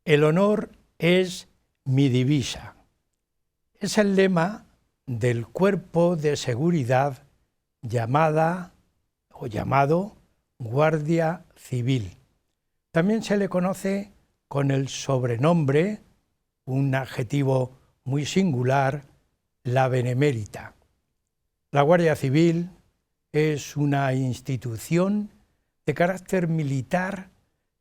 El honor es mi divisa. Es el lema del Cuerpo de Seguridad llamado Guardia Civil. También se le conoce con el sobrenombre, un adjetivo muy singular, la Benemérita. La Guardia Civil es una institución de carácter militar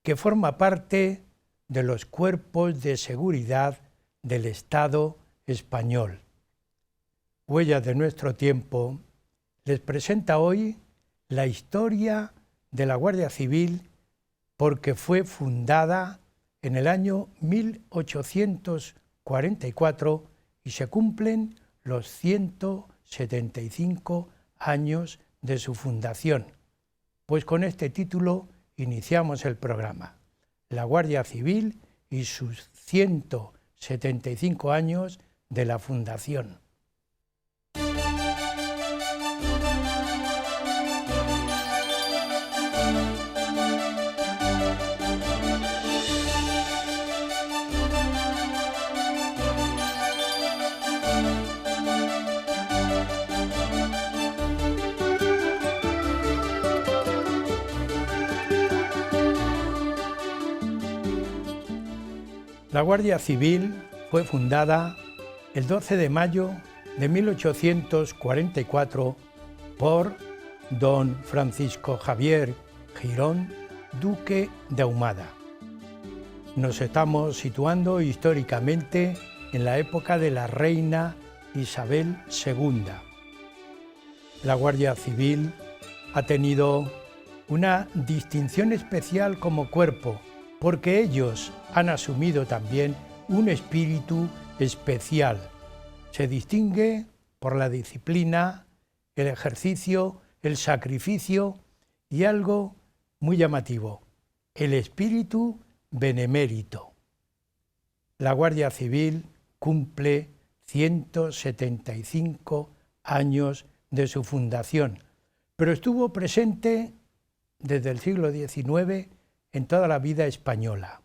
que forma parte de los cuerpos de seguridad del Estado español. Huellas de nuestro tiempo les presenta hoy la historia de la Guardia Civil porque fue fundada en el año 1844 y se cumplen los 175 años de su fundación. Pues con este título iniciamos el programa. La Guardia Civil y sus 175 años de la fundación. La Guardia Civil fue fundada el 12 de mayo de 1844 por don Francisco Javier Girón, duque de Ahumada. Nos estamos situando históricamente en la época de la reina Isabel II. La Guardia Civil ha tenido una distinción especial como cuerpo, porque ellos han asumido también un espíritu especial. Se distingue por la disciplina, el ejercicio, el sacrificio y algo muy llamativo, el espíritu benemérito. La Guardia Civil cumple 175 años de su fundación, pero estuvo presente desde el siglo XIX en toda la vida española.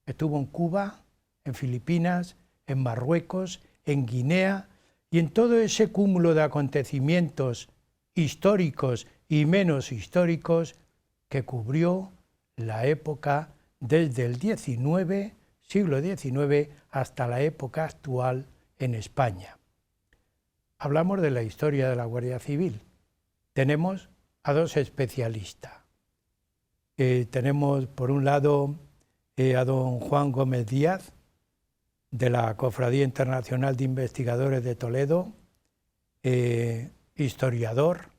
Estuvo en Cuba, en Filipinas, en Marruecos, en Guinea y en todo ese cúmulo de acontecimientos históricos y menos históricos que cubrió la época desde el siglo XIX hasta la época actual en España. Hablamos de la historia de la Guardia Civil. Tenemos a dos especialistas. Tenemos por un lado a don Juan Gómez Díaz, de la Cofradía Internacional de Investigadores de Toledo, historiador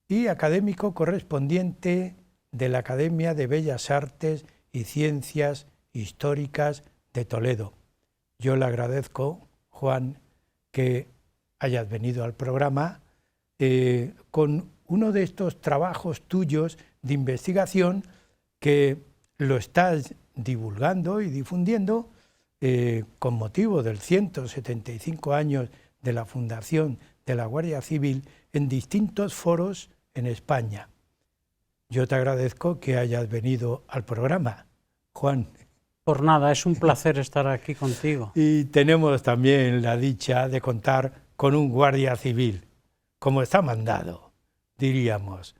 y académico correspondiente de la Academia de Bellas Artes y Ciencias Históricas de Toledo. Yo le agradezco, Juan, que hayas venido al programa con uno de estos trabajos tuyos de investigación que lo estás divulgando y difundiendo con motivo del 175 años de la fundación de la Guardia Civil en distintos foros en España. Yo te agradezco que hayas venido al programa, Juan. Por nada, es un placer estar aquí contigo. Y tenemos también la dicha de contar con un Guardia Civil, como está mandado, diríamos.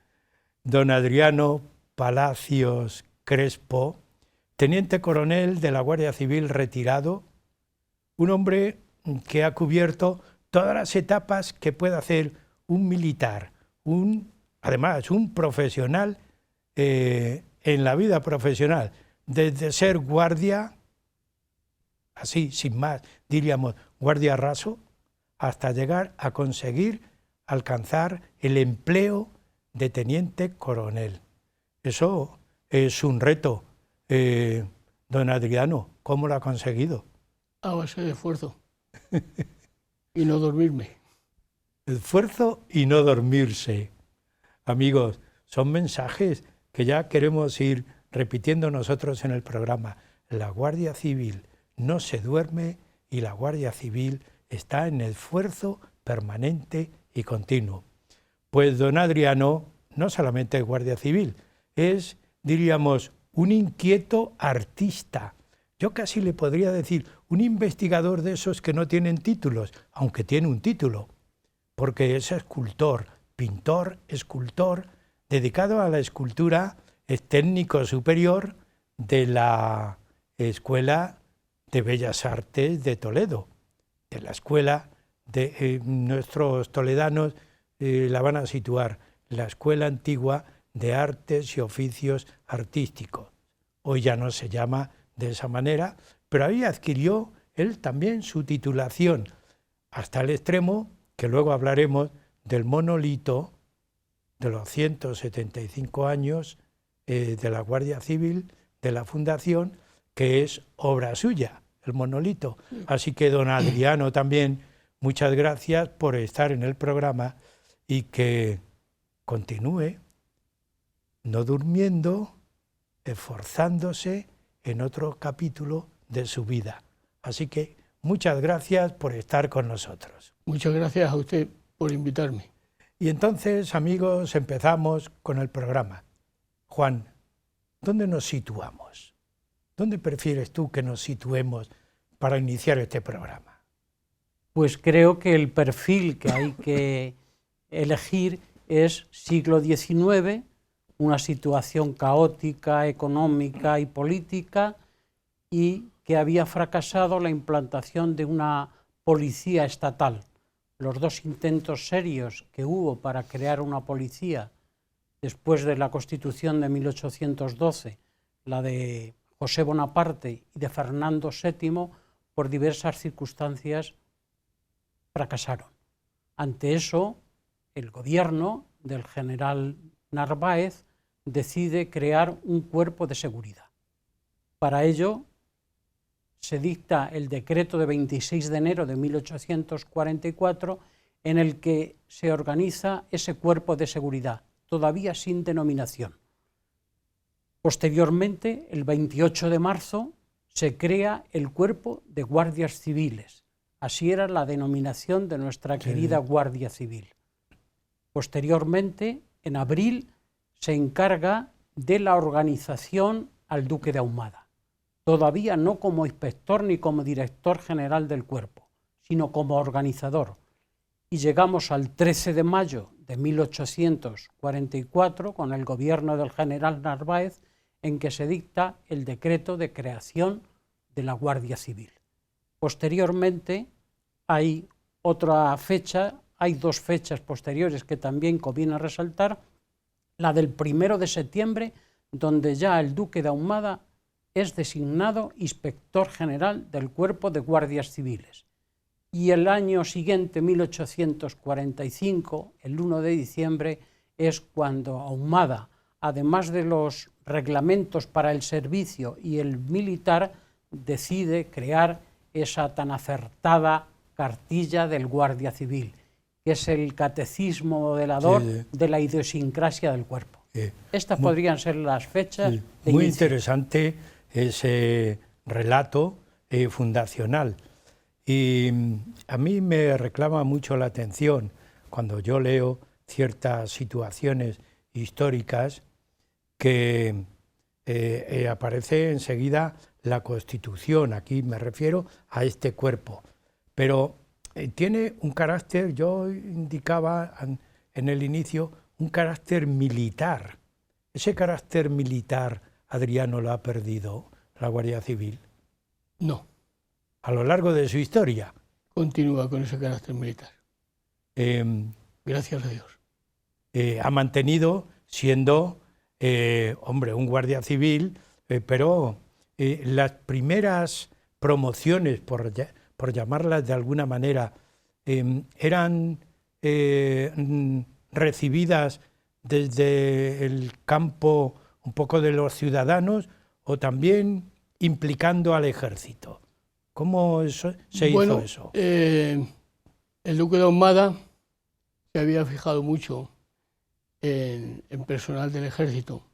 Don Adriano Palacios Crespo, teniente coronel de la Guardia Civil retirado, un hombre que ha cubierto todas las etapas que puede hacer un militar, además un profesional en la vida profesional, desde ser guardia, así sin más, diríamos guardia raso, hasta llegar a conseguir alcanzar el empleo de teniente coronel. Eso es un reto. Don Adriano, ¿cómo lo ha conseguido? A base de esfuerzo y no dormirme. Esfuerzo y no dormirse. Amigos, son mensajes que ya queremos ir repitiendo nosotros en el programa. La Guardia Civil no se duerme y la Guardia Civil está en esfuerzo permanente y continuo. Pues don Adriano no solamente es Guardia Civil, es, diríamos, un inquieto artista Yo casi le podría decir un investigador de esos que no tienen títulos, aunque tiene un título, porque es escultor, pintor, escultor, dedicado a la escultura, es técnico superior de la Escuela de Bellas Artes de Toledo, de la escuela de nuestros toledanos la van a situar, la Escuela Antigua de Artes y Oficios Artísticos. Hoy ya no se llama de esa manera, pero ahí adquirió él también su titulación, hasta el extremo que luego hablaremos del monolito de los 175 años de la Guardia Civil, de la Fundación, que es obra suya, el monolito. Así que don Adriano también, muchas gracias por estar en el programa y que continúe no durmiendo, esforzándose en otro capítulo de su vida. Así que muchas gracias por estar con nosotros. Muchas gracias a usted por invitarme. Y entonces, amigos, empezamos con el programa. Juan, ¿dónde nos situamos? ¿Dónde prefieres tú que nos situemos para iniciar este programa? Pues creo que el perfil que hay que elegir es siglo XIX, una situación caótica, económica y política, y que había fracasado la implantación de una policía estatal. Los dos intentos serios que hubo para crear una policía después de la Constitución de 1812, la de José Bonaparte y de Fernando VII, por diversas circunstancias fracasaron. Ante eso, el gobierno del general Narváez decide crear un cuerpo de seguridad. Para ello, se dicta el decreto de 26 de enero de 1844 en el que se organiza ese cuerpo de seguridad, todavía sin denominación. Posteriormente, el 28 de marzo, se crea el Cuerpo de Guardias Civiles. Así era la denominación de nuestra querida Guardia Civil. Posteriormente, en abril, se encarga de la organización al duque de Ahumada, todavía no como inspector ni como director general del cuerpo, sino como organizador. Y llegamos al 13 de mayo de 1844, con el gobierno del general Narváez, en que se dicta el decreto de creación de la Guardia Civil. Posteriormente hay otra fecha, hay dos fechas posteriores que también conviene resaltar, la del 1 de septiembre, donde ya el duque de Ahumada es designado inspector general del Cuerpo de Guardias Civiles. Y el año siguiente, 1845, el 1 de diciembre, es cuando Ahumada, además de los reglamentos para el servicio y el militar, decide crear esa tan acertada cartilla del Guardia Civil, que es el catecismo modelador de la idiosincrasia del cuerpo. Estas podrían ser las fechas de muy inicio. Interesante ese relato fundacional. Y a mí me reclama mucho la atención cuando yo leo ciertas situaciones históricas que aparece enseguida la Constitución, aquí me refiero a este cuerpo, pero tiene un carácter, yo indicaba en el inicio, un carácter militar. Ese carácter militar, Adriano, lo ha perdido la Guardia Civil. No. A lo largo de su historia. Continúa con ese carácter militar. Gracias a Dios. Ha mantenido siendo, hombre, un guardia civil, pero las primeras promociones, por llamarlas de alguna manera, eran recibidas desde el campo un poco de los ciudadanos o también implicando al ejército. ¿Cómo se hizo eso? El duque de Ahumada se había fijado mucho en personal del ejército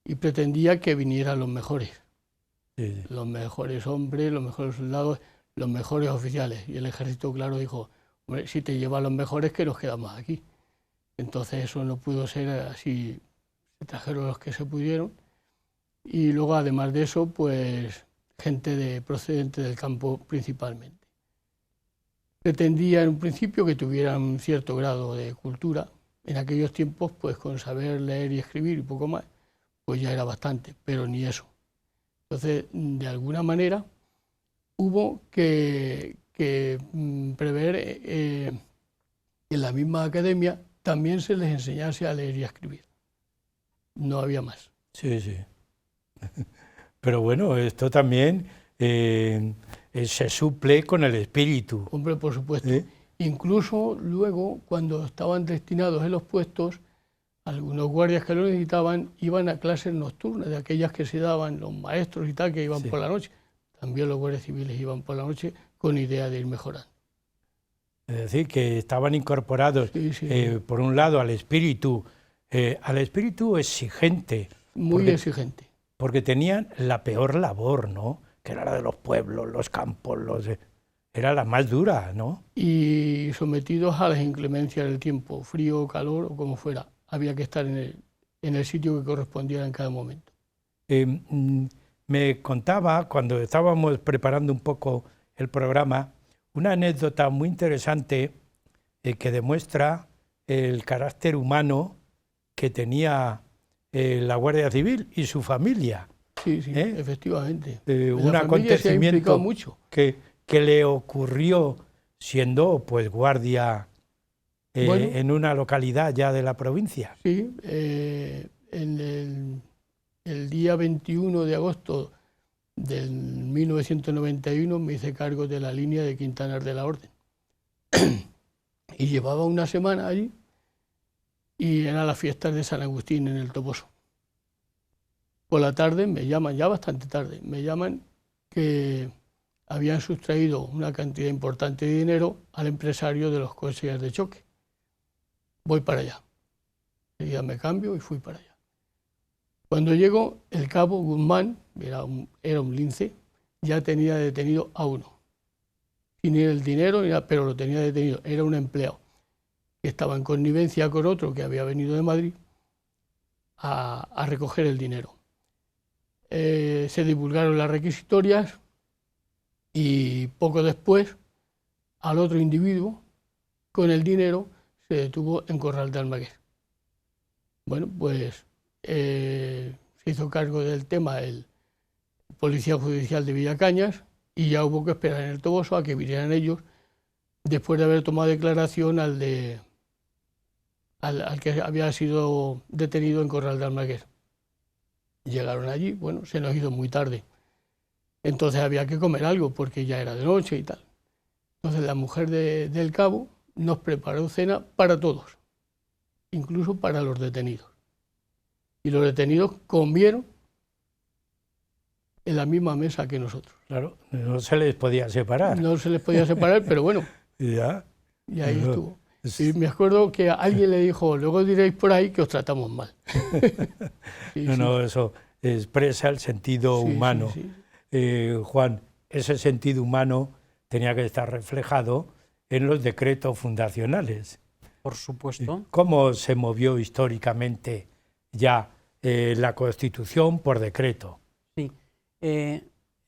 y pretendía que vinieran los mejores. Sí. Los mejores hombres, los mejores soldados, los mejores oficiales. Y el ejército, claro, dijo, hombre, si te llevan los mejores, que nos quedamos aquí. Entonces eso no pudo ser así, se trajeron los que se pudieron. Y luego, además de eso, pues gente procedente del campo principalmente. Pretendía en un principio que tuvieran cierto grado de cultura. En aquellos tiempos, pues con saber leer y escribir y poco más, pues ya era bastante, pero ni eso. Entonces, de alguna manera, hubo que prever que en la misma academia también se les enseñase a leer y a escribir. No había más. Sí, sí. Pero bueno, esto también se suple con el espíritu. Hombre, por supuesto. Incluso luego, cuando estaban destinados en los puestos, algunos guardias que lo necesitaban iban a clases nocturnas, de aquellas que se daban los maestros y tal, que iban por la noche. También los guardias civiles iban por la noche con idea de ir mejorando. Es decir, que estaban incorporados, por un lado, al espíritu exigente. Muy exigente. Porque tenían la peor labor, ¿no? Que era la de los pueblos, los campos, era la más dura, ¿no? Y sometidos a las inclemencias del tiempo, frío, calor o como fuera. Había que estar en el sitio que correspondiera en cada momento. Me contaba, cuando estábamos preparando un poco el programa, una anécdota muy interesante que demuestra el carácter humano que tenía la Guardia Civil y su familia. Sí, sí, efectivamente. Un acontecimiento mucho. Que le ocurrió siendo pues guardia en una localidad ya de la provincia. Sí, en el día 21 de agosto del 1991 me hice cargo de la línea de Quintanar de la Orden. Y llevaba una semana allí y eran las fiestas de San Agustín en el Toboso. Por la tarde me llaman, ya bastante tarde, me llaman que habían sustraído una cantidad importante de dinero al empresario de los coches de choque. Voy para allá. Enseguida me cambio y fui para allá. Cuando llego, el cabo Guzmán, era un lince, ya tenía detenido a uno. Sin el dinero, pero lo tenía detenido. Era un empleado que estaba en connivencia con otro que había venido de Madrid a recoger el dinero. Se divulgaron las requisitorias y poco después al otro individuo con el dinero se detuvo en Corral de Almaguer. Bueno, pues se hizo cargo del tema el Policía Judicial de Villacañas y ya hubo que esperar en el Toboso a que vinieran ellos después de haber tomado declaración al que había sido detenido en Corral de Almaguer. Llegaron allí, bueno, se nos hizo muy tarde. Entonces había que comer algo porque ya era de noche y tal. Entonces la mujer del cabo nos preparó cena para todos, incluso para los detenidos. Y los detenidos comieron en la misma mesa que nosotros. Claro, no se les podía separar. No se les podía separar, pero bueno, ya. Y ahí estuvo. Y me acuerdo que alguien le dijo, luego diréis por ahí que os tratamos mal. No, eso expresa el sentido humano. Juan, ese sentido humano tenía que estar reflejado en los decretos fundacionales. Por supuesto. ¿Cómo se movió históricamente ya la Constitución por decreto? Sí.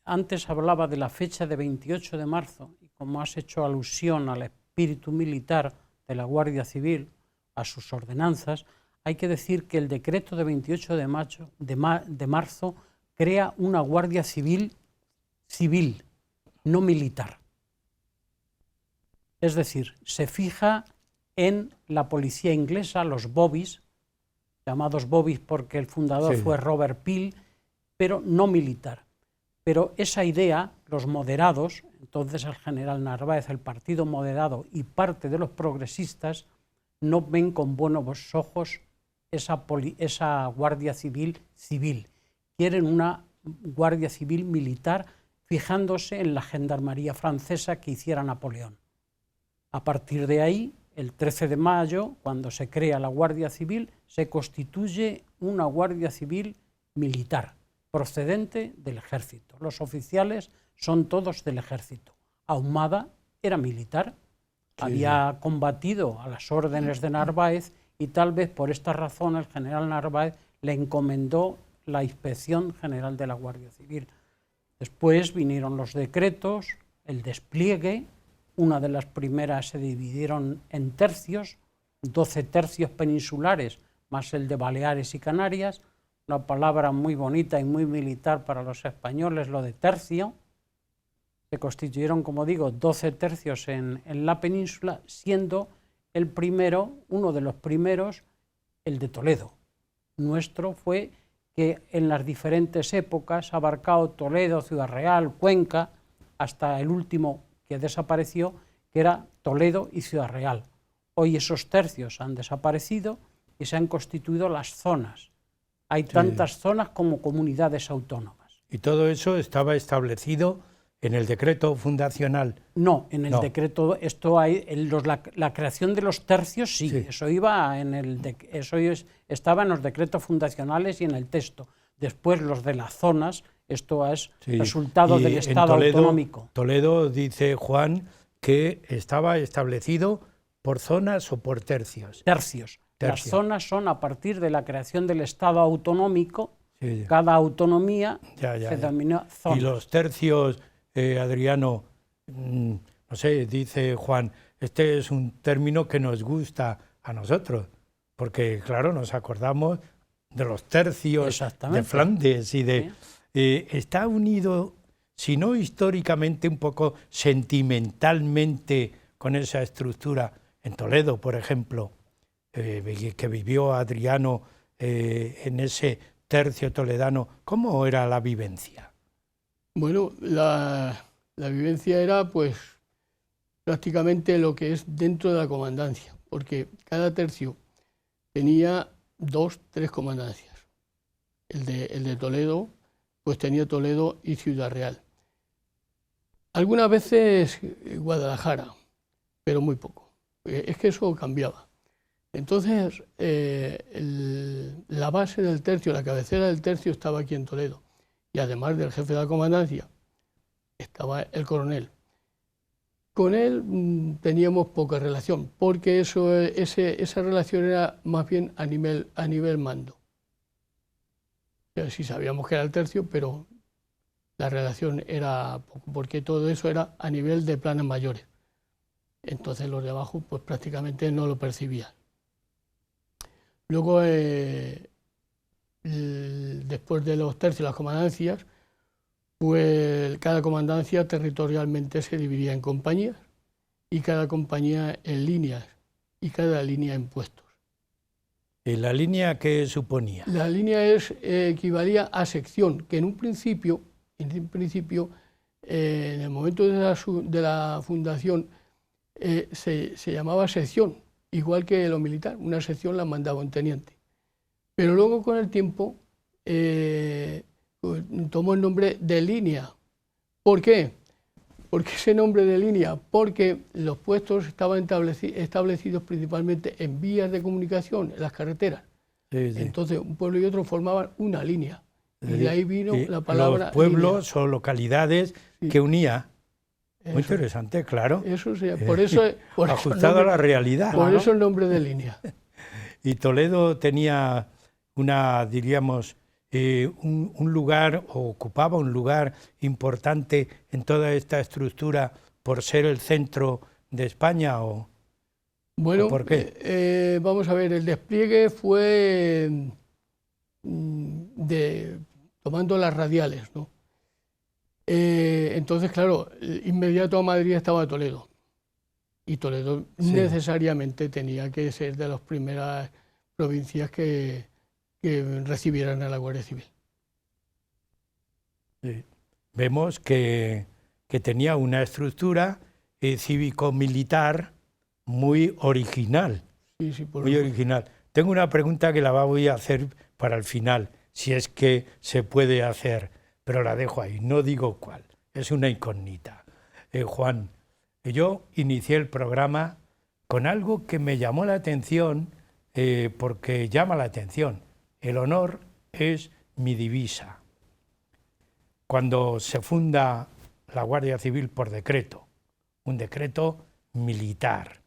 Antes hablaba de la fecha de 28 de marzo, y como has hecho alusión al espíritu militar de la Guardia Civil, a sus ordenanzas, hay que decir que el decreto de 28 de marzo crea una Guardia Civil civil, no militar. Es decir, se fija en la policía inglesa, los bobbies, llamados bobbies porque el fundador fue Robert Peel, pero no militar. Pero esa idea, los moderados, entonces el general Narváez, el Partido Moderado y parte de los progresistas, no ven con buenos ojos esa Guardia Civil civil. Quieren una Guardia Civil militar fijándose en la gendarmería francesa que hiciera Napoleón. A partir de ahí, el 13 de mayo, cuando se crea la Guardia Civil, se constituye una Guardia Civil militar, procedente del ejército. Los oficiales son todos del ejército. Ahumada era militar, había combatido a las órdenes de Narváez y tal vez por esta razón el general Narváez le encomendó la inspección general de la Guardia Civil. Después vinieron los decretos, el despliegue. Una de las primeras se dividieron en tercios, 12 tercios peninsulares, más el de Baleares y Canarias, una palabra muy bonita y muy militar para los españoles, lo de tercio. Se constituyeron, como digo, 12 tercios en la península, siendo el primero, uno de los primeros, el de Toledo. Nuestro fue que en las diferentes épocas ha abarcado Toledo, Ciudad Real, Cuenca, hasta el último que desapareció, que era Toledo y Ciudad Real. Hoy esos tercios han desaparecido y se han constituido las zonas. Hay tantas zonas como comunidades autónomas. ¿Y todo eso estaba establecido en el decreto fundacional? No, en el decreto, esto hay, la creación de los tercios sí. Eso iba estaba en los decretos fundacionales y en el texto. Después los de las zonas, esto es resultado del Estado autonómico. Toledo dice Juan que estaba establecido por zonas o por tercios. Tercios. Las zonas son a partir de la creación del Estado autonómico, cada autonomía se denomina zonas. Y los tercios, Adriano, no sé, dice Juan, este es un término que nos gusta a nosotros, porque claro, nos acordamos de los tercios de Flandes y de... está unido, si no históricamente, un poco sentimentalmente con esa estructura. En Toledo, por ejemplo, que vivió Adriano en ese tercio toledano, ¿cómo era la vivencia? Bueno, la vivencia era pues prácticamente lo que es dentro de la comandancia, porque cada tercio tenía 2, 3 comandancias. El de Toledo, pues tenía Toledo y Ciudad Real. Algunas veces Guadalajara, pero muy poco. Es que eso cambiaba. Entonces, la base del tercio, la cabecera del tercio estaba aquí en Toledo. Y además del jefe de la comandancia, estaba el coronel. Con él teníamos poca relación, porque esa relación era más bien a nivel mando. O sea, sí sabíamos que era el tercio, pero la relación era poco, porque todo eso era a nivel de planes mayores. Entonces los de abajo pues prácticamente no lo percibían. Luego, después de los tercios, las comandancias, pues cada comandancia territorialmente se dividía en compañías y cada compañía en líneas y cada línea en puestos. ¿Y la línea qué suponía? La línea equivalía a sección, que en un principio, en el momento de la fundación, se llamaba sección, igual que lo militar, una sección la mandaba un teniente. Pero luego con el tiempo tomó el nombre de línea. ¿Por qué? ¿Por qué ese nombre de línea? Porque los puestos estaban establecidos principalmente en vías de comunicación, en las carreteras. Entonces un pueblo y otro formaban una línea. Y de ahí vino la palabra los pueblos línea. O localidades que unía. Muy interesante, claro. Eso por eso ajustado a la realidad. Por eso el nombre de línea. Y Toledo tenía diríamos, un lugar, o ocupaba un lugar importante en toda esta estructura por ser el centro de España, ¿o por qué? Vamos a ver, el despliegue fue tomando las radiales, ¿no? Entonces, claro, inmediato a Madrid estaba Toledo. Y Toledo necesariamente tenía que ser de las primeras provincias que recibieran a la Guardia Civil. Sí. Vemos que tenía una estructura cívico-militar muy original. Muy original. Tengo una pregunta que la voy a hacer para el final, si es que se puede hacer, pero la dejo ahí, no digo cuál, es una incógnita. Juan, yo inicié el programa con algo que me llamó la atención, porque llama la atención. El honor es mi divisa. Cuando se funda la Guardia Civil por decreto, un decreto militar,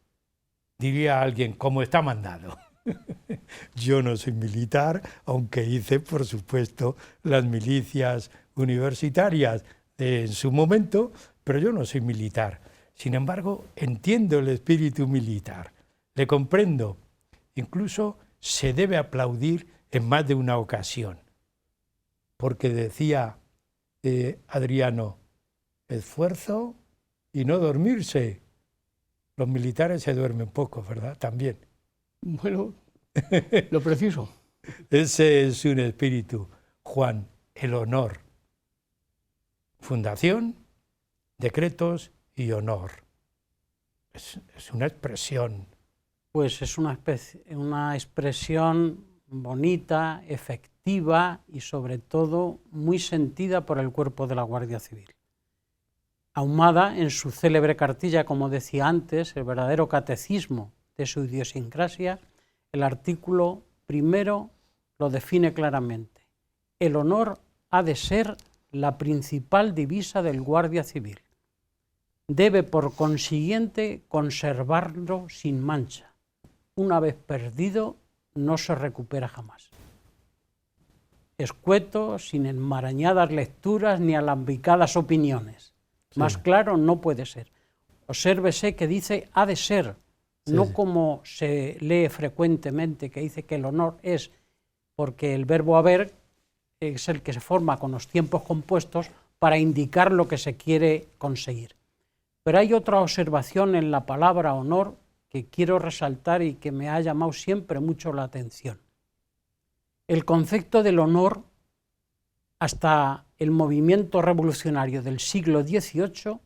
diría alguien, como está mandado. Yo no soy militar, aunque hice, por supuesto, las milicias universitarias en su momento, pero yo no soy militar. Sin embargo, entiendo el espíritu militar, le comprendo. Incluso se debe aplaudir en más de una ocasión, porque decía Adriano, esfuerzo y no dormirse. Los militares se duermen poco, ¿verdad? También. Bueno, lo preciso. Ese es un espíritu, Juan, el honor. Fundación, decretos y honor. Es una expresión. Pues es una expresión bonita, efectiva y sobre todo muy sentida por el cuerpo de la Guardia Civil. Ahumada, en su célebre cartilla, como decía antes, el verdadero catecismo de su idiosincrasia, el artículo primero lo define claramente. El honor ha de ser la principal divisa del guardia civil. Debe, por consiguiente, conservarlo sin mancha. Una vez perdido, no se recupera jamás. Escueto, sin enmarañadas lecturas ni alambicadas opiniones. Sí. Más claro no puede ser. Obsérvese que dice ha de ser, sí, no como se lee frecuentemente, que dice que el honor es, porque el verbo haber es el que se forma con los tiempos compuestos para indicar lo que se quiere conseguir. Pero hay otra observación en la palabra honor que quiero resaltar y que me ha llamado siempre mucho la atención. El concepto del honor, hasta el movimiento revolucionario del siglo XVIII,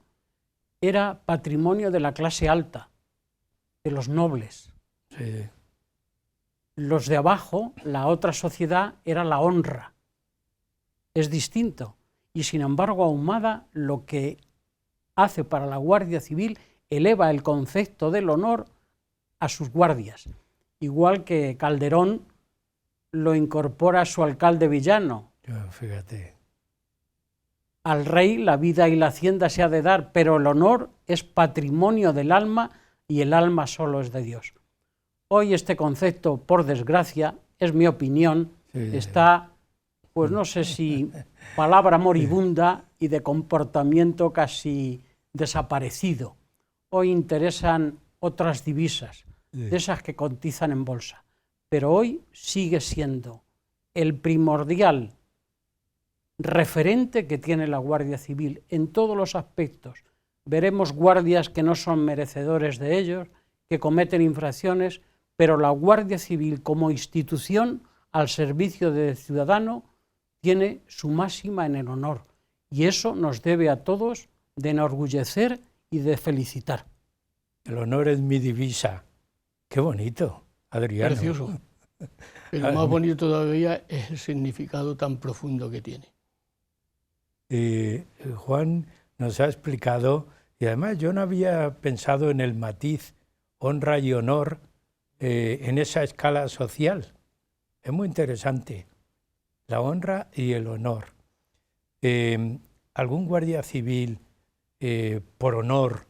era patrimonio de la clase alta, de los nobles. Sí. Los de abajo, la otra sociedad, era la honra. Es distinto. Y sin embargo, Ahumada lo que hace para la Guardia Civil eleva el concepto del honor a sus guardias. Igual que Calderón lo incorpora a su alcalde villano. Fíjate. Al rey la vida y la hacienda se ha de dar, pero el honor es patrimonio del alma y el alma solo es de Dios. Hoy este concepto, por desgracia, es mi opinión, sí, está, pues no sé si palabra moribunda y de comportamiento casi desaparecido. Hoy interesan otras divisas, de esas que cotizan en bolsa, pero hoy sigue siendo el primordial referente que tiene la Guardia Civil en todos los aspectos. Veremos guardias que no son merecedores de ellos, que cometen infracciones, pero la Guardia Civil como institución al servicio del ciudadano tiene su máxima en el honor, y eso nos debe a todos de enorgullecer y de felicitar. El honor es mi divisa. Qué bonito, Adriano. Precioso. Pero más bonito todavía es el significado tan profundo que tiene. Juan nos ha explicado, y además yo no había pensado en el matiz honra y honor en esa escala social. Es muy interesante, la honra y el honor. Algún guardia civil, por honor,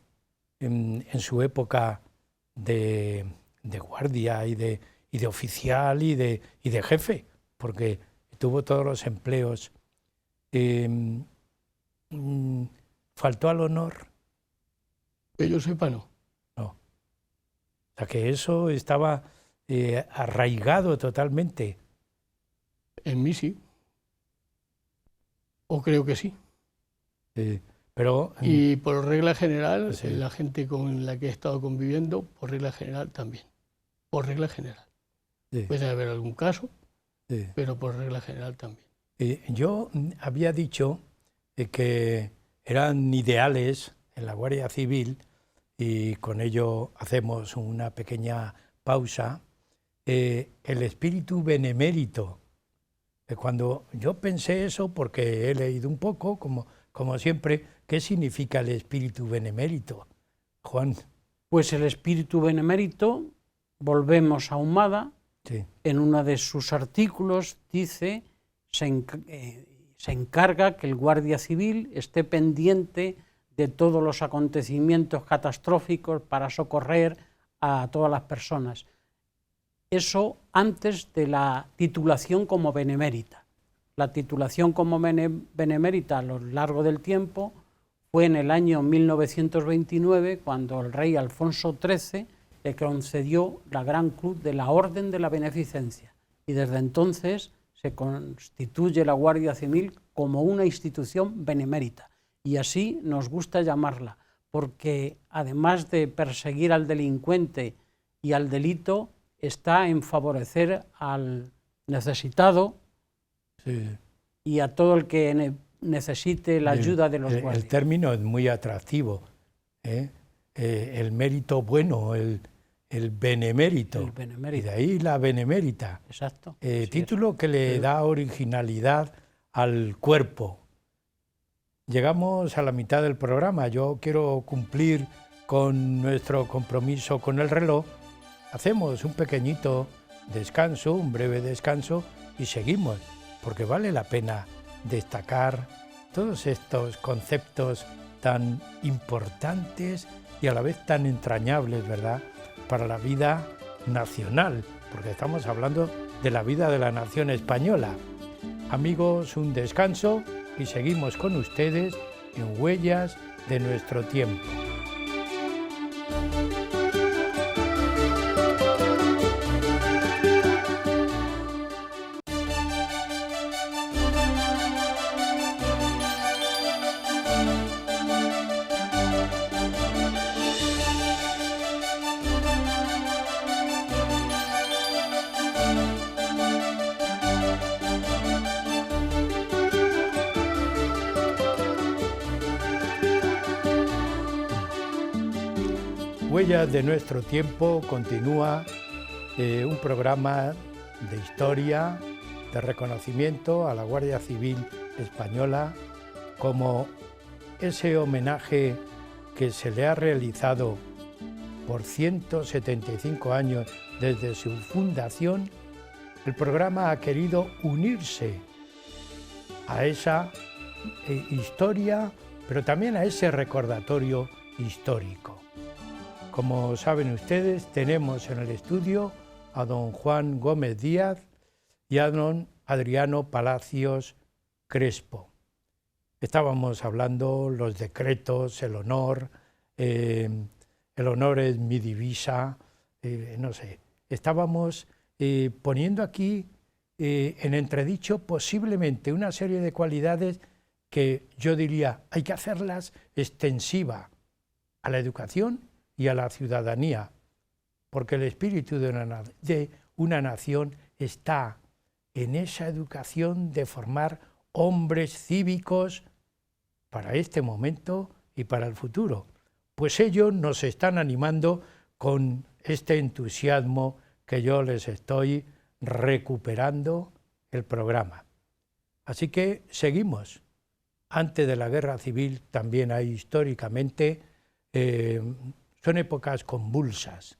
en su época de guardia y de oficial y de jefe, porque tuvo todos los empleos, ¿faltó al honor? Que yo sepa, no. No. O sea, que eso estaba arraigado totalmente. En mí sí. O creo que sí. Pero, y por regla general, sí, la gente con la que he estado conviviendo, por regla general también. Por regla general. Sí. Puede haber algún caso, sí, pero por regla general también. Yo había dicho que eran ideales en la Guardia Civil, y con ello hacemos una pequeña pausa, el espíritu benemérito. Cuando yo pensé eso, porque he leído un poco, como siempre, ¿qué significa el espíritu benemérito, Juan? Pues el espíritu benemérito, volvemos a Ahumada, sí, en uno de sus artículos dice, se encarga que el guardia civil esté pendiente de todos los acontecimientos catastróficos para socorrer a todas las personas. Eso antes de la titulación como benemérita. La titulación como benemérita a lo largo del tiempo fue en el año 1929, cuando el rey Alfonso XIII le concedió la Gran Cruz de la Orden de la Beneficencia, y desde entonces se constituye la Guardia Civil como una institución benemérita, y así nos gusta llamarla, porque además de perseguir al delincuente y al delito, está en favorecer al necesitado, sí, y a todo el que necesite la ayuda de los guardias. El término es muy atractivo, ¿eh? El mérito bueno, el benemérito. El benemérito. Y de ahí la benemérita. Exacto. Título que le da originalidad al cuerpo. Llegamos a la mitad del programa. Yo quiero cumplir con nuestro compromiso con el reloj. Hacemos un pequeñito descanso, un breve descanso, y seguimos, porque vale la pena destacar todos estos conceptos tan importantes y a la vez tan entrañables, ¿verdad?, para la vida nacional, porque estamos hablando de la vida de la nación española. Amigos, un descanso y seguimos con ustedes en Huellas de nuestro tiempo. Huellas de nuestro tiempo continúa un programa de historia, de reconocimiento a la Guardia Civil Española como ese homenaje que se le ha realizado por 175 años desde su fundación. El programa ha querido unirse a esa historia, pero también a ese recordatorio histórico. Como saben ustedes, tenemos en el estudio a don Juan Gómez Díaz y a don Adriano Palacios Crespo. Estábamos hablando los decretos, el honor es mi divisa, no sé. Estábamos poniendo aquí en entredicho posiblemente una serie de cualidades que yo diría hay que hacerlas extensiva a la educación y a la ciudadanía, porque el espíritu de una nación está en esa educación de formar hombres cívicos para este momento y para el futuro. Pues ellos nos están animando con este entusiasmo que yo les estoy recuperando el programa. Así que seguimos. Antes de la Guerra Civil también hay históricamente, son épocas convulsas,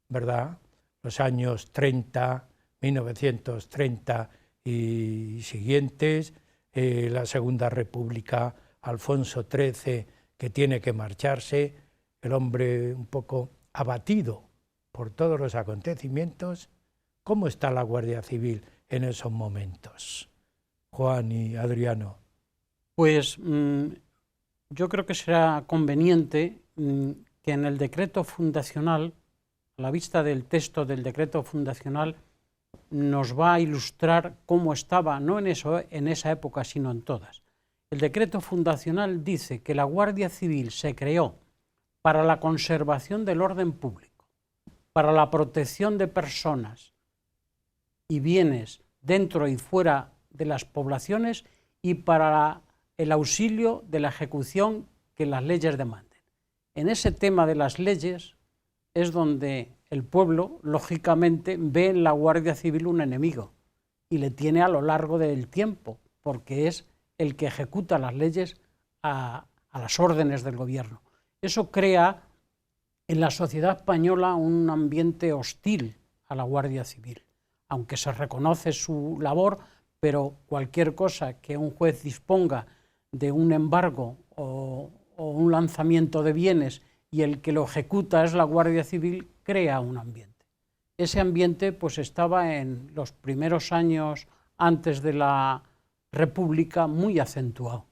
¿verdad? Los años 30, 1930 y siguientes, la Segunda República, Alfonso XIII, que tiene que marcharse, el hombre un poco abatido por todos los acontecimientos. ¿Cómo está la Guardia Civil en esos momentos? Juan y Adriano. Pues yo creo que será conveniente que en el decreto fundacional, a la vista del texto del decreto fundacional, nos va a ilustrar cómo estaba, no en esa época, sino en todas. El decreto fundacional dice que la Guardia Civil se creó para la conservación del orden público, para la protección de personas y bienes dentro y fuera de las poblaciones y para el auxilio de la ejecución que las leyes demanden. En ese tema de las leyes es donde el pueblo, lógicamente, ve en la Guardia Civil un enemigo y le tiene a lo largo del tiempo, porque es el que ejecuta las leyes a las órdenes del gobierno. Eso crea en la sociedad española un ambiente hostil a la Guardia Civil, aunque se reconoce su labor, pero cualquier cosa que un juez disponga de un embargo o un lanzamiento de bienes y el que lo ejecuta es la Guardia Civil, crea un ambiente. Ese ambiente pues estaba en los primeros años antes de la república muy acentuado.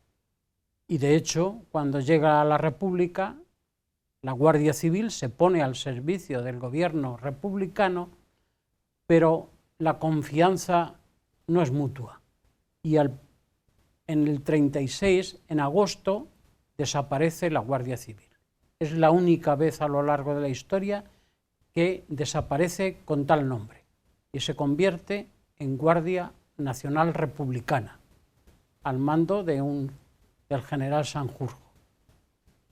Y de hecho, cuando llega a la República, la Guardia Civil se pone al servicio del gobierno republicano, pero la confianza no es mutua. Y en el 36, en agosto, desaparece la Guardia Civil. Es la única vez a lo largo de la historia que desaparece con tal nombre y se convierte en Guardia Nacional Republicana, al mando del general Sanjurjo.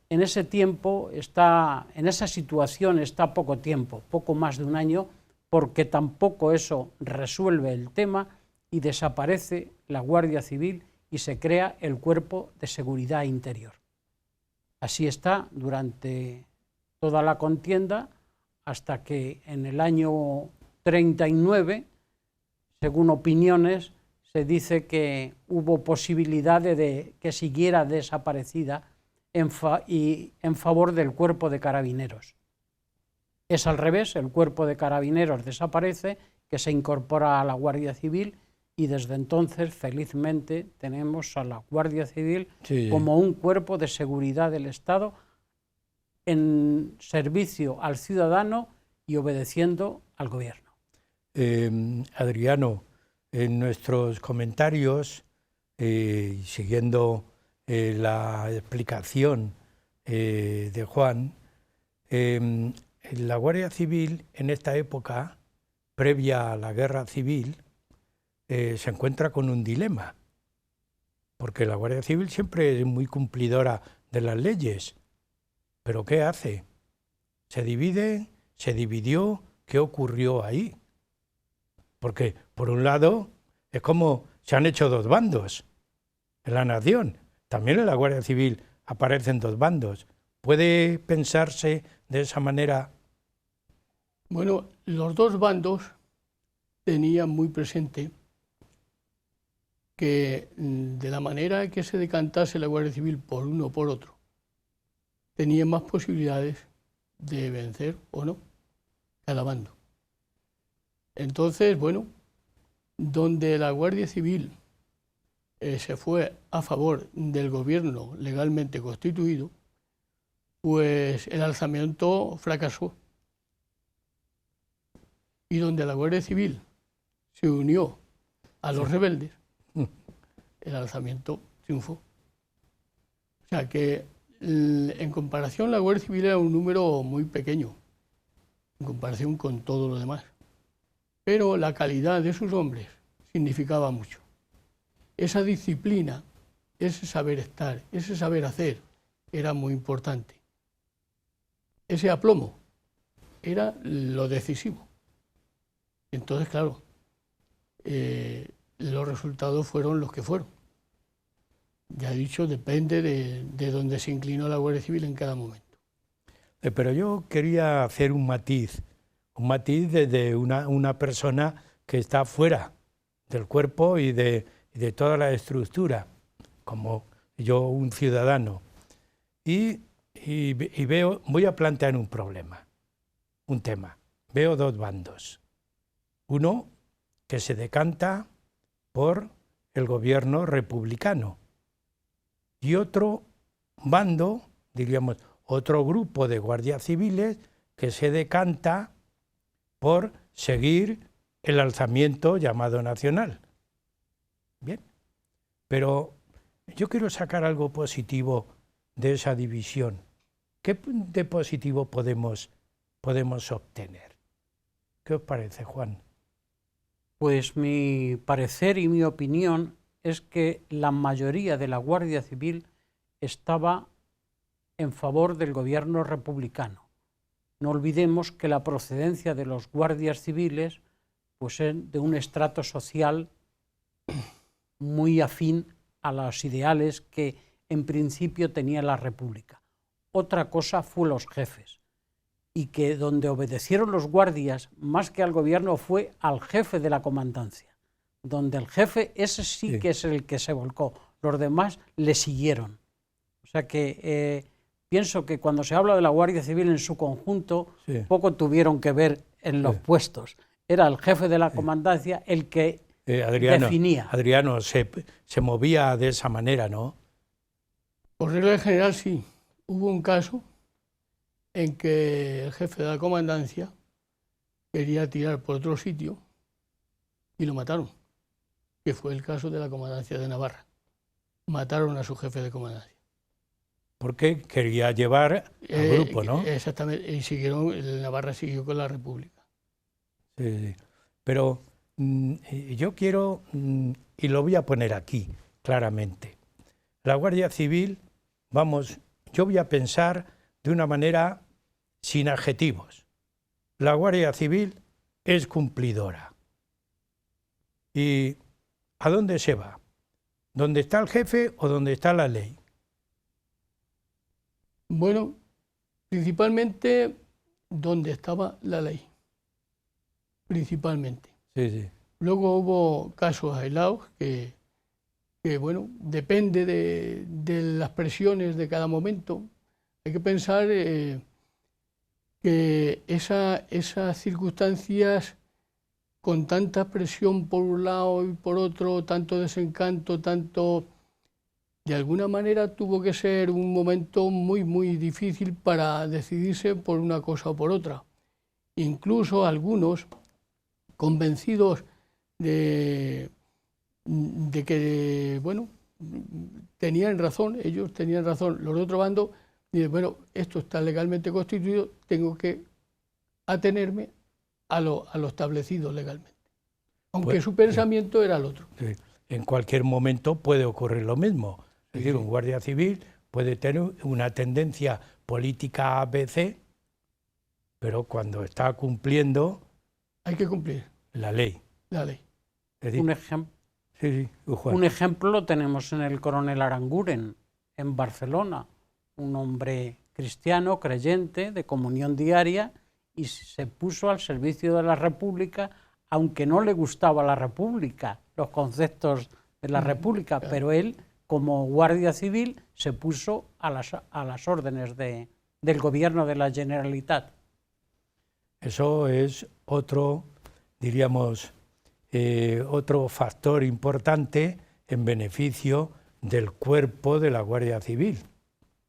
En ese tiempo en esa situación está poco tiempo, poco más de un año, porque tampoco eso resuelve el tema y desaparece la Guardia Civil y se crea el Cuerpo de Seguridad Interior. Así está durante toda la contienda hasta que en el año 39, según opiniones, se dice que hubo posibilidad de que siguiera desaparecida en favor del Cuerpo de Carabineros. Es al revés, el Cuerpo de Carabineros desaparece, que se incorpora a la Guardia Civil y desde entonces, felizmente, tenemos a la Guardia Civil como un cuerpo de seguridad del Estado en servicio al ciudadano y obedeciendo al gobierno. Adriano, en nuestros comentarios, siguiendo la explicación de Juan, la Guardia Civil en esta época, previa a la Guerra Civil, se encuentra con un dilema, porque la Guardia Civil siempre es muy cumplidora de las leyes, pero ¿qué hace? ¿Se divide? ¿Se dividió? ¿Qué ocurrió ahí? Porque, por un lado, es como se han hecho dos bandos en la nación. También en la Guardia Civil aparecen dos bandos. ¿Puede pensarse de esa manera? Bueno, los dos bandos tenían muy presente que de la manera que se decantase la Guardia Civil por uno o por otro, tenían más posibilidades de vencer o no cada bando. Entonces, bueno, donde la Guardia Civil se fue a favor del gobierno legalmente constituido, pues el alzamiento fracasó. Y donde la Guardia Civil se unió a los rebeldes, el alzamiento triunfó. O sea que en comparación la Guardia Civil era un número muy pequeño, en comparación con todo lo demás. Pero la calidad de sus hombres significaba mucho. Esa disciplina, ese saber estar, ese saber hacer, era muy importante. Ese aplomo era lo decisivo. Entonces, claro, los resultados fueron los que fueron. Ya he dicho, depende de dónde se inclinó la Guardia Civil en cada momento. Pero yo quería hacer un matiz de una persona que está fuera del cuerpo y de toda la estructura, como yo, un ciudadano. Y veo, voy a plantear un problema, un tema. Veo dos bandos. Uno que se decanta por el gobierno republicano y otro bando, diríamos, otro grupo de guardias civiles que se decanta por seguir el alzamiento llamado nacional. Bien, pero yo quiero sacar algo positivo de esa división. ¿Qué de positivo podemos obtener? ¿Qué os parece, Juan? Pues mi parecer y mi opinión es que la mayoría de la Guardia Civil estaba en favor del gobierno republicano. No olvidemos que la procedencia de los guardias civiles pues es de un estrato social muy afín a los ideales que en principio tenía la República. Otra cosa fue los jefes, y que donde obedecieron los guardias más que al gobierno fue al jefe de la comandancia, donde el jefe ese sí que es el que se volcó, los demás le siguieron. O sea que pienso que cuando se habla de la Guardia Civil en su conjunto, poco tuvieron que ver en los puestos. Era el jefe de la comandancia el que definía. Adriano, se movía de esa manera, ¿no? Por regla general, sí. Hubo un caso en que el jefe de la comandancia quería tirar por otro sitio y lo mataron, que fue el caso de la comandancia de Navarra. Mataron a su jefe de comandancia. Porque quería llevar al grupo, ¿no? Exactamente, y el Navarra siguió con la República. Sí, sí. Pero yo quiero, y lo voy a poner aquí claramente, la Guardia Civil, vamos, yo voy a pensar de una manera sin adjetivos. La Guardia Civil es cumplidora. ¿Y a dónde se va? ¿Dónde está el jefe o dónde está la ley? Bueno, principalmente donde estaba la ley. Principalmente. Sí, sí. Luego hubo casos aislados que bueno, depende de las presiones de cada momento. Hay que pensar que esas circunstancias con tanta presión por un lado y por otro, tanto desencanto, de alguna manera tuvo que ser un momento muy, muy difícil para decidirse por una cosa o por otra. Incluso algunos, convencidos de que, bueno, tenían razón, ellos tenían razón, los de otro bando, dicen, bueno, esto está legalmente constituido, tengo que atenerme a lo establecido legalmente. Aunque pues, su pensamiento era el otro. Sí. En cualquier momento puede ocurrir lo mismo. Es decir, un guardia civil puede tener una tendencia política ABC, pero cuando está cumpliendo... Hay que cumplir. La ley. La ley. Es decir, un ejemplo lo tenemos en el coronel Aranguren, en Barcelona, un hombre cristiano, creyente, de comunión diaria, y se puso al servicio de la República, aunque no le gustaba la República, los conceptos de la República, claro. Pero él, como guardia civil, se puso a las órdenes del gobierno de la Generalitat. Eso es otro, diríamos, otro factor importante en beneficio del cuerpo de la Guardia Civil.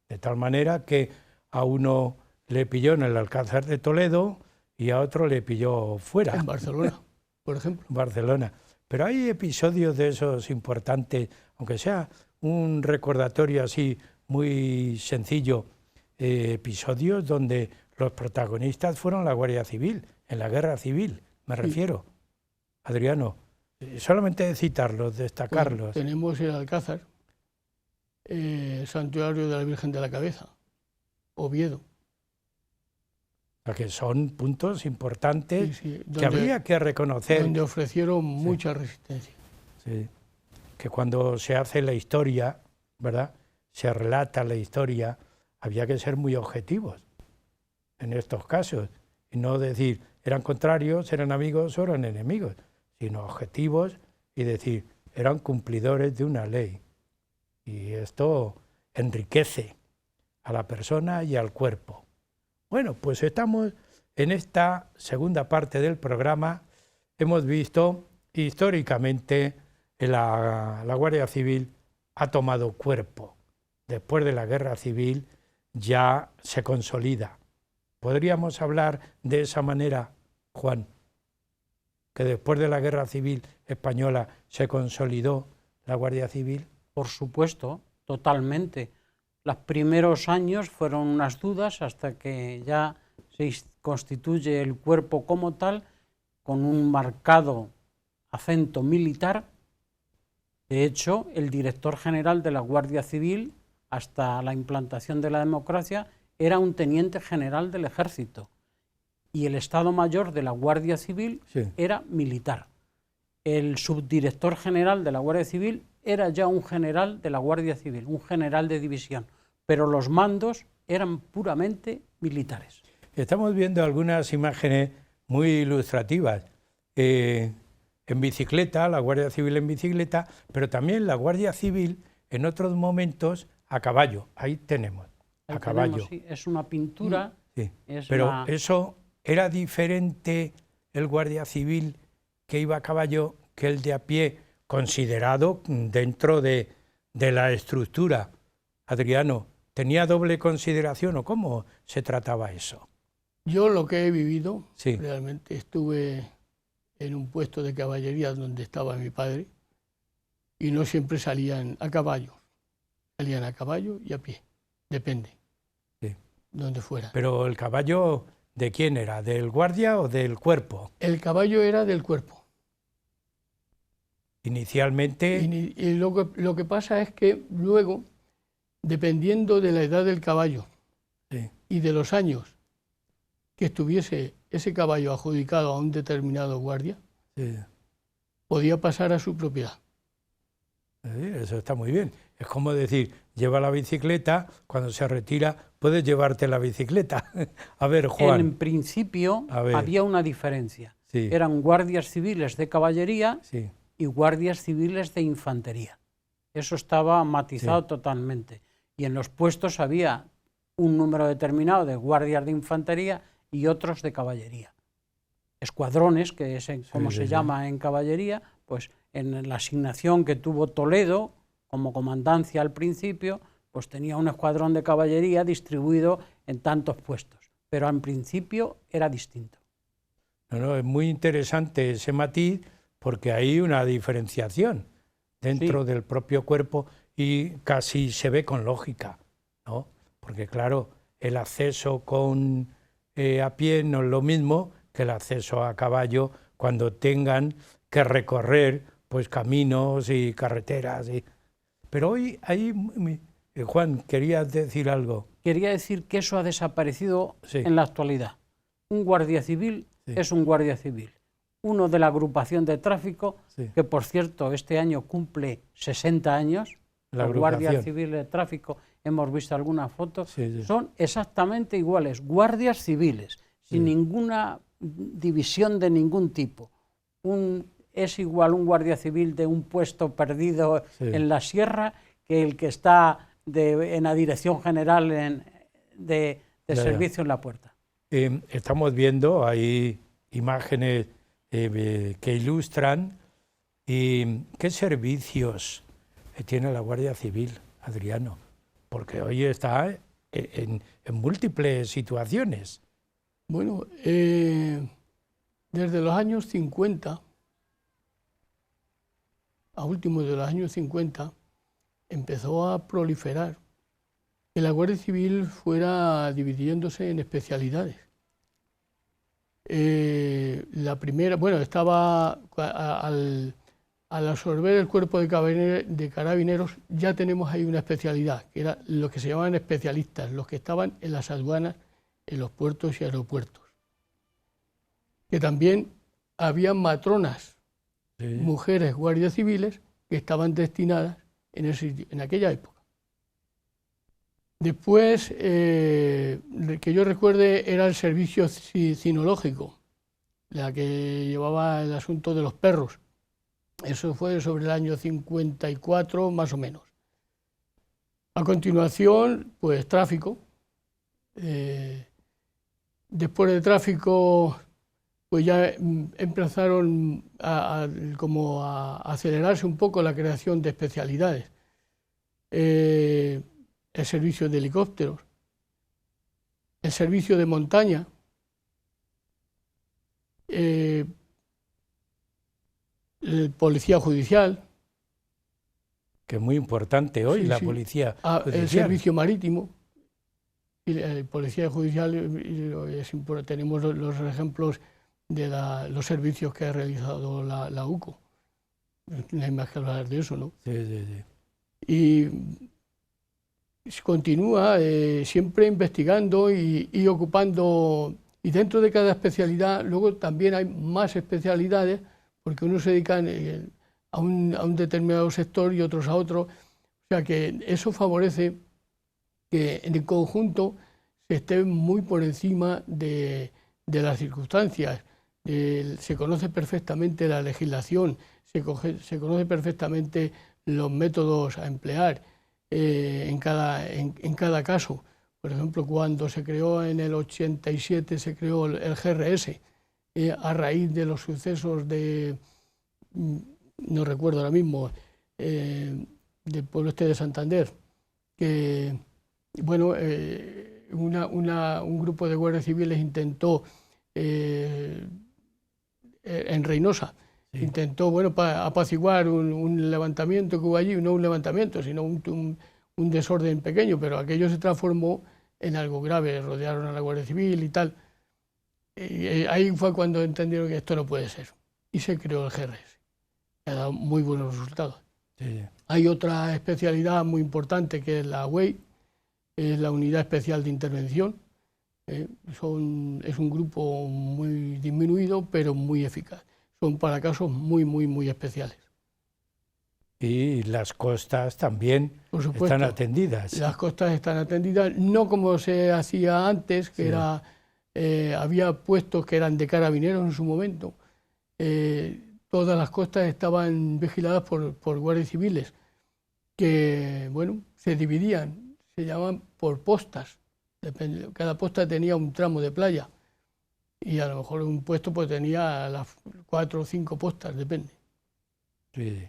De tal manera que a uno le pilló en el Alcázar de Toledo y a otro le pilló fuera. En Barcelona, por ejemplo. Barcelona. Pero hay episodios de esos importantes, aunque sea un recordatorio así muy sencillo, episodios donde los protagonistas fueron la Guardia Civil, en la Guerra Civil, me refiero. Adriano, solamente citarlos, destacarlos. Pues tenemos el Alcázar, Santuario de la Virgen de la Cabeza, Oviedo. O sea, que son puntos importantes que habría que reconocer. Donde ofrecieron mucha resistencia. Sí. Que cuando se hace la historia, ¿verdad?, se relata la historia, había que ser muy objetivos en estos casos. Y no decir, eran contrarios, eran amigos o eran enemigos, sino objetivos y decir, eran cumplidores de una ley. Y esto enriquece a la persona y al cuerpo. Bueno, pues estamos en esta segunda parte del programa. Hemos visto históricamente la Guardia Civil ha tomado cuerpo. Después de la Guerra Civil ya se consolida. ¿Podríamos hablar de esa manera, Juan? Que después de la Guerra Civil Española se consolidó la Guardia Civil. Por supuesto, totalmente. Los primeros años fueron unas dudas hasta que ya se constituye el cuerpo como tal, con un marcado acento militar. De hecho, el director general de la Guardia Civil, hasta la implantación de la democracia, era un teniente general del Ejército. Y el Estado Mayor de la Guardia Civil era militar. El subdirector general de la Guardia Civil era ya un general de la Guardia Civil, un general de división, pero los mandos eran puramente militares. Estamos viendo algunas imágenes muy ilustrativas. En bicicleta, la Guardia Civil en bicicleta, pero también la Guardia Civil en otros momentos a caballo. Ahí tenemos, a caballo. Sí, es una pintura. Sí. Pero eso era diferente el Guardia Civil que iba a caballo que el de a pie, considerado dentro de la estructura. Adriano, ¿tenía doble consideración o cómo se trataba eso? Yo lo que he vivido, Sí. realmente estuve en un puesto de caballería donde estaba mi padre y no siempre salían a caballo. Salían a caballo y a pie, depende, Sí. donde fuera. Pero el caballo, ¿de quién era? ¿Del guardia o del cuerpo? El caballo era del cuerpo. Inicialmente, Y lo que pasa es que luego, dependiendo de la edad del caballo sí, y de los años que estuviese ese caballo adjudicado a un determinado guardia, sí, podía pasar a su propiedad. eso está muy bien. Es como decir, lleva la bicicleta, cuando se retira, puedes llevarte la bicicleta. A ver, Juan. En principio A ver. había una diferencia. Sí. Eran guardias civiles de caballería Sí, y guardias civiles de infantería. Eso estaba matizado Sí. totalmente. Y en los puestos había un número determinado de guardias de infantería y otros de caballería. Escuadrones, que es como se llama en caballería, pues en la asignación que tuvo Toledo como comandancia al principio, pues tenía un escuadrón de caballería distribuido en tantos puestos, pero en principio era distinto. No, es muy interesante ese matiz porque hay una diferenciación dentro del propio cuerpo y casi se ve con lógica, ¿no? Porque claro, el acceso a pie no es lo mismo que el acceso a caballo cuando tengan que recorrer pues caminos y carreteras. Pero hoy ahí, Juan, querías decir algo. Quería decir que eso ha desaparecido Sí. en la actualidad. Un guardia civil Sí. es un guardia civil. Uno de la agrupación de tráfico, Sí. que por cierto este año cumple 60 años, La los guardias agrupación. civiles de tráfico, hemos visto algunas fotos, Sí, sí. son exactamente iguales, guardias civiles, sin ninguna división de ningún tipo. Es igual un guardia civil de un puesto perdido en la sierra que el que está en la dirección general de servicio en la puerta. Estamos viendo ahí imágenes que ilustran qué servicios tiene la Guardia Civil, Adriano, porque hoy está en múltiples situaciones. Bueno, desde los años 50, a últimos de los años 50, empezó a proliferar que la Guardia Civil fuera dividiéndose en especialidades. La primera, bueno, estaba al absorber el cuerpo de carabineros, ya tenemos ahí una especialidad, que era lo que se llamaban especialistas, los que estaban en las aduanas, en los puertos y aeropuertos. Que también había matronas, mujeres guardias civiles, que estaban destinadas en aquella época. Después, que yo recuerde, era el servicio cinológico, la que llevaba el asunto de los perros. Eso fue sobre el año 54, más o menos. A continuación, pues tráfico. Después de tráfico, pues ya empezaron a acelerarse un poco la creación de especialidades. El servicio de helicópteros, el servicio de montaña, el policía judicial. Que es muy importante hoy la policía judicial. El servicio marítimo, y el policía judicial, tenemos los ejemplos de los servicios que ha realizado la UCO. No hay más que hablar de eso, ¿no? Sí. Y continúa siempre investigando y ocupando, y dentro de cada especialidad luego también hay más especialidades porque unos se dedican a un determinado sector y otros a otro, o sea que eso favorece que en el conjunto se esté muy por encima de las circunstancias. Se conoce perfectamente la legislación, se conoce perfectamente los métodos a emplear en cada caso. Por ejemplo, cuando se creó en el 87, se creó el GRS, a raíz de los sucesos de no recuerdo ahora mismo, del pueblo este de Santander, que, bueno, un grupo de guardias civiles intentó, en Reynosa, sí, intentó, bueno, apaciguar un levantamiento que hubo allí, no un levantamiento, sino un desorden pequeño, pero aquello se transformó en algo grave, rodearon a la Guardia Civil y tal. Y ahí fue cuando entendieron que esto no puede ser, y se creó el GRS, que ha dado muy buenos resultados. Sí. Hay otra especialidad muy importante que es la UEI, es la Unidad Especial de Intervención. Es un grupo muy disminuido, pero muy eficaz. Son para casos muy especiales. Y las costas también están atendidas. Las costas están atendidas, no como se hacía antes, que sí, había puestos que eran de carabineros en su momento. Todas las costas estaban vigiladas por guardias civiles, que, bueno, se dividían, se llamaban por postas. Cada posta tenía un tramo de playa y a lo mejor un puesto pues tenía las 4 o 5 postas, depende. Sí.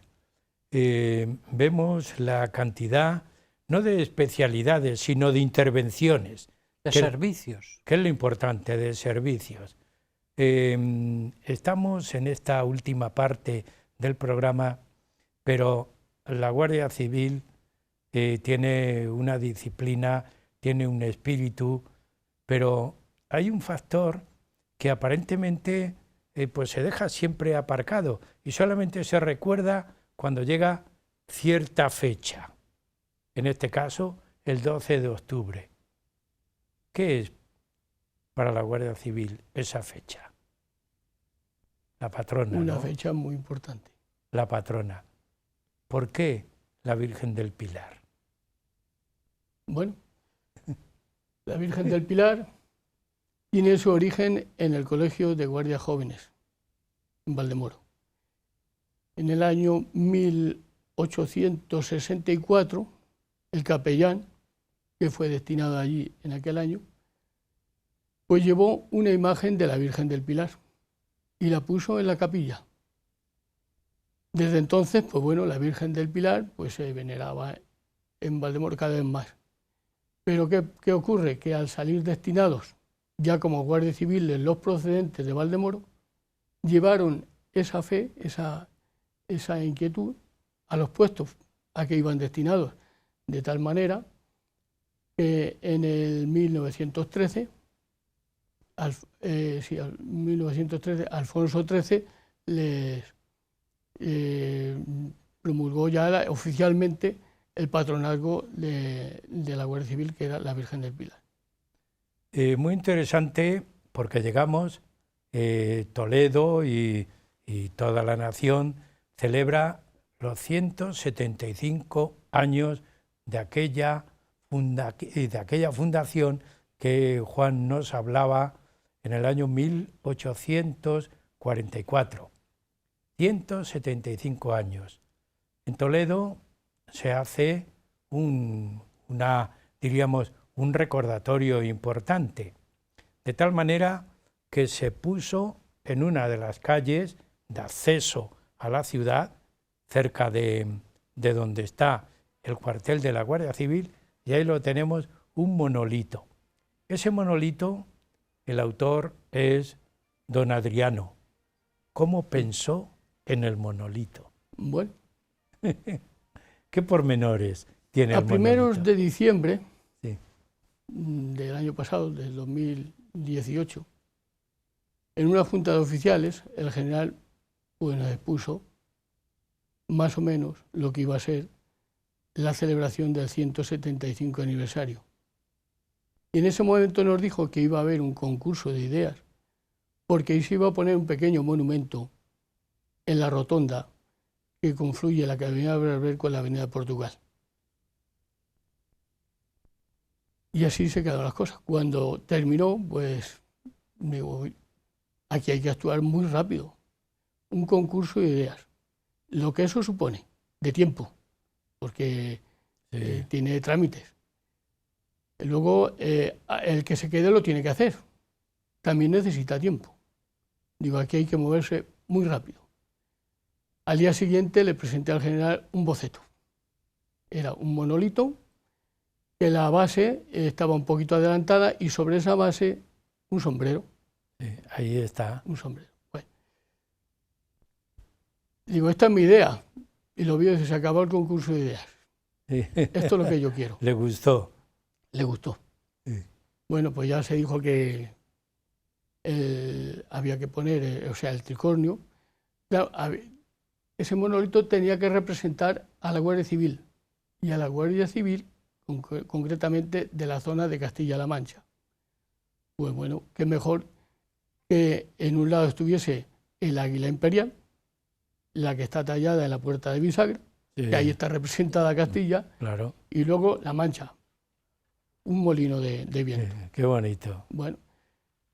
Vemos la cantidad, no de especialidades, sino de intervenciones. De servicios. ¿Qué es lo importante de servicios? Estamos en esta última parte del programa, pero la Guardia Civil tiene una disciplina, tiene un espíritu, pero hay un factor que aparentemente pues se deja siempre aparcado y solamente se recuerda cuando llega cierta fecha, en este caso el 12 de octubre. ¿Qué es para la Guardia Civil esa fecha? La patrona, Una ¿no? fecha muy importante. La patrona. ¿Por qué la Virgen del Pilar? Bueno, la Virgen del Pilar tiene su origen en el Colegio de Guardias Jóvenes, en Valdemoro. En el año 1864, el capellán, que fue destinado allí en aquel año, pues llevó una imagen de la Virgen del Pilar y la puso en la capilla. Desde entonces, pues bueno, la Virgen del Pilar pues se veneraba en Valdemoro cada vez más. Pero ¿qué ocurre? Que al salir destinados ya como guardias civiles los procedentes de Valdemoro, llevaron esa fe, esa inquietud a los puestos a que iban destinados, de tal manera que en el 1913, Alfonso XIII les promulgó ya oficialmente el patronazgo de la Guardia Civil, que era la Virgen del Pilar. Muy interesante porque llegamos, Toledo y toda la nación celebra los 175 años de aquella fundación que Juan nos hablaba en el año 1844. 175 años. En Toledo se hace diríamos, un recordatorio importante, de tal manera que se puso en una de las calles de acceso a la ciudad, cerca de donde está el cuartel de la Guardia Civil, y ahí lo tenemos, un monolito. Ese monolito, el autor es don Adriano. ¿Cómo pensó en el monolito? Bueno. ¿Qué pormenores tiene el monolito? A primeros de diciembre, sí, del año pasado, del 2018, en una junta de oficiales, el general pues, nos expuso más o menos lo que iba a ser la celebración del 175 aniversario. Y en ese momento nos dijo que iba a haber un concurso de ideas, porque ahí se iba a poner un pequeño monumento en la rotonda que confluye la Avenida Berber con la Avenida Portugal. Y así se quedaron las cosas. Cuando terminó, pues digo, aquí hay que actuar muy rápido. Un concurso de ideas. Lo que eso supone, de tiempo, porque sí, tiene trámites. Luego, el que se quede lo tiene que hacer. También necesita tiempo. Digo, aquí hay que moverse muy rápido. Al día siguiente le presenté al general un boceto. Era un monolito, que la base estaba un poquito adelantada y sobre esa base un sombrero. Sí, ahí está. Un sombrero. Bueno. Digo, esta es mi idea. Y lo vio y se acabó el concurso de ideas. Sí. Esto es lo que yo quiero. Le gustó. Le gustó. Sí. Bueno, pues ya se dijo que había que poner, o sea, el tricornio. Claro, ese monolito tenía que representar a la Guardia Civil y a la Guardia Civil, concretamente de la zona de Castilla-La Mancha. Pues bueno, qué mejor que en un lado estuviese el águila imperial, la que está tallada en la puerta de bisagra, Sí. que ahí está representada Castilla, Claro. y luego La Mancha, un molino de viento. Qué bonito. Bueno,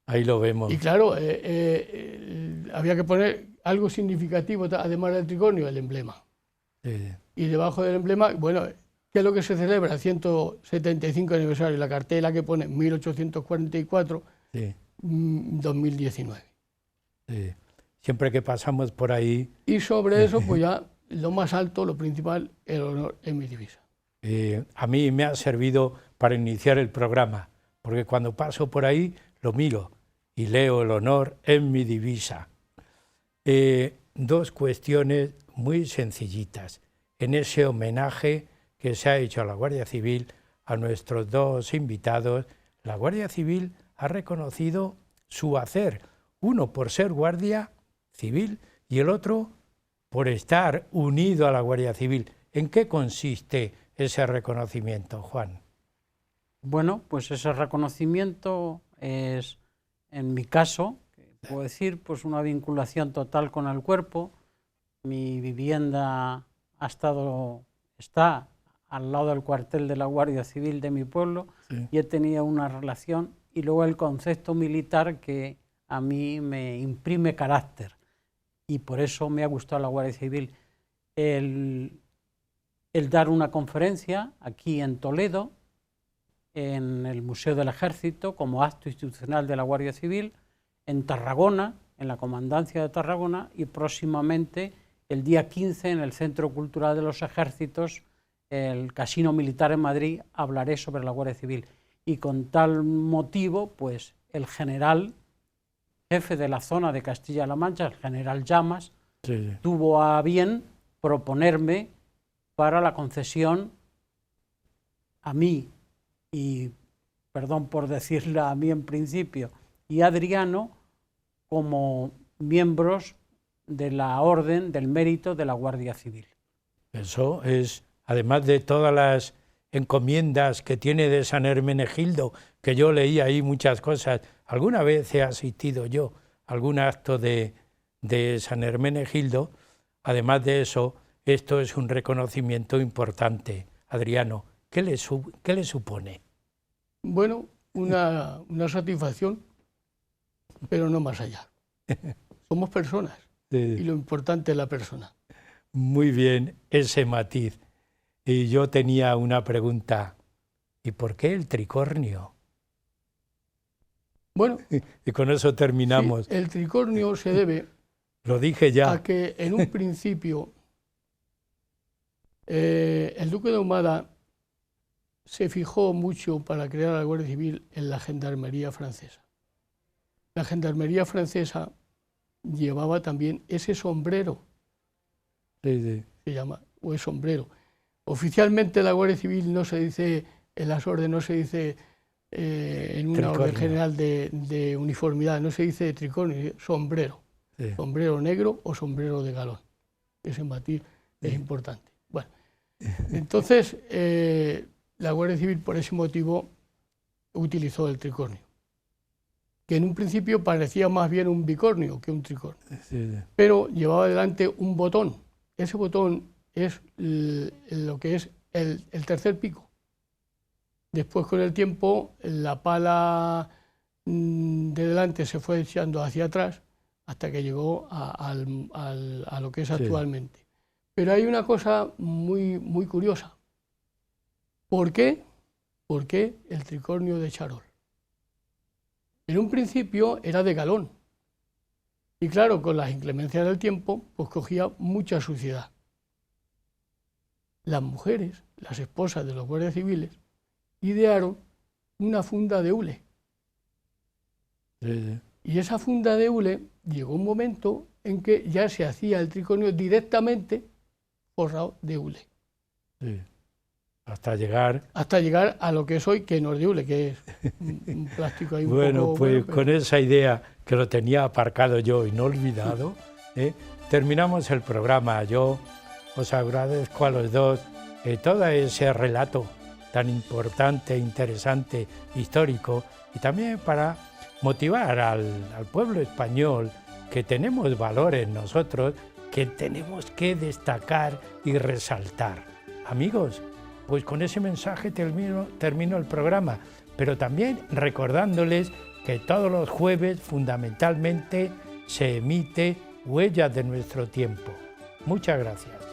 Ahí lo vemos. y claro, había que poner algo significativo, además del tricornio, el emblema. Sí. Y debajo del emblema, bueno, ¿qué es lo que se celebra? El 175 aniversario, la cartela que pone 1844, Sí. 2019. Sí. Siempre que pasamos por ahí, Y sobre eso, pues ya lo más alto, lo principal, el honor en mi divisa. a mí me ha servido para iniciar el programa, porque cuando paso por ahí lo miro y leo el honor en mi divisa. Dos cuestiones muy sencillitas. En ese homenaje que se ha hecho a la Guardia Civil, a nuestros dos invitados, la Guardia Civil ha reconocido su hacer, uno por ser Guardia Civil y el otro por estar unido a la Guardia Civil. ¿En qué consiste ese reconocimiento, Juan? Bueno, pues ese reconocimiento es, en mi caso, puedo decir, pues una vinculación total con el cuerpo. Mi vivienda está al lado del cuartel de la Guardia Civil de mi pueblo, Sí. y he tenido una relación, y luego el concepto militar que a mí me imprime carácter, y por eso me ha gustado la Guardia Civil. El dar una conferencia aquí en Toledo, en el Museo del Ejército, como acto institucional de la Guardia Civil, en Tarragona, en la Comandancia de Tarragona, y próximamente el día 15 en el Centro Cultural de los Ejércitos, el Casino Militar en Madrid, hablaré sobre la Guardia Civil. Y con tal motivo, pues el general, jefe de la zona de Castilla-La Mancha, el general Llamas, Sí. tuvo a bien proponerme para la concesión a mí, y perdón por decirla, a mí en principio, y a Adriano, como miembros de la Orden del Mérito de la Guardia Civil. Eso es, además de todas las encomiendas que tiene de San Hermenegildo, que yo leí ahí muchas cosas. Alguna vez he asistido yo a algún acto de San Hermenegildo. Además de eso, esto es un reconocimiento importante. Adriano, ¿qué le supone? Bueno, una satisfacción, pero no más allá. Somos personas y lo importante es la persona. Muy bien, ese matiz. Y yo tenía una pregunta, ¿y por qué el tricornio? Bueno, y con eso terminamos. Sí, el tricornio se debe Lo dije ya. a que en un principio el duque de Ahumada se fijó mucho para crear la Guardia Civil en la gendarmería francesa. La gendarmería francesa llevaba también ese sombrero, Sí. se llama, o es sombrero. Oficialmente la Guardia Civil no se dice, en las órdenes no se dice, en una Tricornio. orden general de uniformidad, no se dice tricornio, sombrero. Sí. Sombrero negro o sombrero de galón. Ese matiz es importante. Bueno, entonces la Guardia Civil por ese motivo utilizó el tricornio, que en un principio parecía más bien un bicornio que un tricornio, pero llevaba delante un botón. Ese botón es lo que es el tercer pico. Después, con el tiempo, la pala de delante se fue echando hacia atrás hasta que llegó a lo que es actualmente. Pero hay una cosa muy, muy curiosa. ¿Por qué? ¿Por qué el tricornio de charol? En un principio era de galón, Y claro, con las inclemencias del tiempo, pues cogía mucha suciedad. Las mujeres, las esposas de los guardias civiles, idearon una funda de hule. Sí. Y esa funda de hule llegó un momento en que ya se hacía el tricornio directamente forrado de hule. Sí. Hasta llegar... Hasta llegar a lo que es hoy, que no es de hule, que es un plástico ahí un Bueno, poco... pues pero... con esa idea que lo tenía aparcado yo y no olvidado, terminamos el programa. Yo os agradezco a los dos todo ese relato tan importante, interesante, histórico, y también para motivar al pueblo español que tenemos valores nosotros que tenemos que destacar y resaltar. Amigos, pues con ese mensaje termino el programa, pero también recordándoles que todos los jueves fundamentalmente se emite Huellas de nuestro tiempo. Muchas gracias.